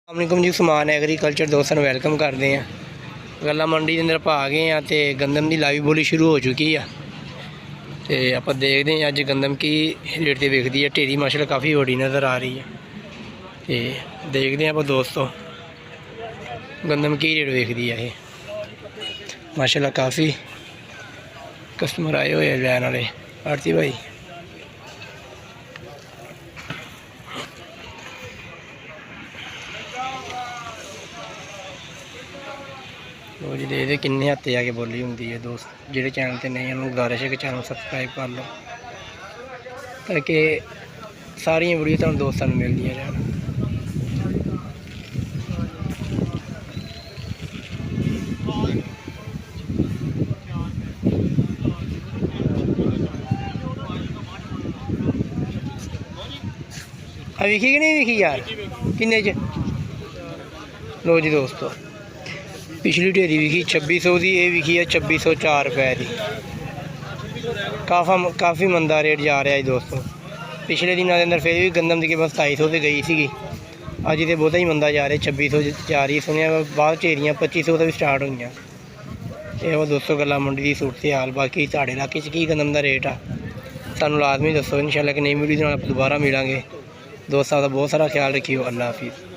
ਅਸਲਾਮੁਅਲੈਕੁਮ ਜੀ। ਸਮਾਨ ਐਗਰੀਕਲਚਰ ਦੋਸਤਾਂ ਨੂੰ ਵੈਲਕਮ ਕਰਦੇ ਹਾਂ। ਗੱਲਾਂ ਮੰਡੀ ਦੇ ਅੰਦਰ ਆਪਾਂ ਆ ਗਏ ਹਾਂ ਤੇ ਗੰਦਮ ਦੀ ਲਾਈਵ ਬੋਲੀ ਸ਼ੁਰੂ ਹੋ ਚੁੱਕੀ ਆ ਤੇ ਆਪਾਂ ਦੇਖਦੇ ਹਾਂ ਅੱਜ ਗੰਦਮ ਕੀ ਰੇਟ ਤੇ ਵਿਕਦੀ ਹੈ। ਢੇਰੀ ਮਾਸ਼ਾਅੱਲਾ ਕਾफ़ी ਵੱਡੀ ਨਜ਼ਰ ਆ ਰਹੀ ਹੈ ਤੇ ਦੇਖਦੇ ਹਾਂ ਆਪਾਂ ਦੋਸਤੋ ਗੰਦਮ ਕੀ ਰੇਟ ਵਿਕਦੀ ਹੈ। ਇਹ ਮਾਸ਼ਾਅੱਲਾ ਕਾफ़ी ਕਸਟਮਰ ਆਏ ਹੋਏ ਲੈਣ ਵਾਲੇ। ਆਰਤੀ ਭਾਈ ਲੋ जी देखते किन्ने हत्थे आके बोली होंगी है। दोस्त जो चैनल पर नहीं उन्होंने गुजारिश है कि चैनल सबसक्राइब कर लो ताकि सारिया वीडियो तुम दोस्तों को मिलती जान। विखी कि नहीं विखी यार किन्ने च? लो जी दोस्तों पिछली ढेरी विखी 2600 की, ये विखी है 2604 रुपए की। काफ़ी मंदा रेट जा रहा है दोस्तों। पिछले दिनों के अंदर फिर भी गंदम की बस 250 से गई सी, अज तो बहुता ही मंदा जा रहा है। 2600 जा रही सुनिया बाद ढेरियाँ 2500 तो भी स्टार्ट हुई। ये दोस्तों गल्लां मंडी की सूरत हाल। बाकी तुहाडे इलाके की गंदम का रेट आ सानू लाजमी दसो। इंशाअल्लाह कि नई वीडियो नाल दोबारा मिलांगे। दोस्तों का बहुत सारा ख्याल रखियो। अल्लाह हाफिज़।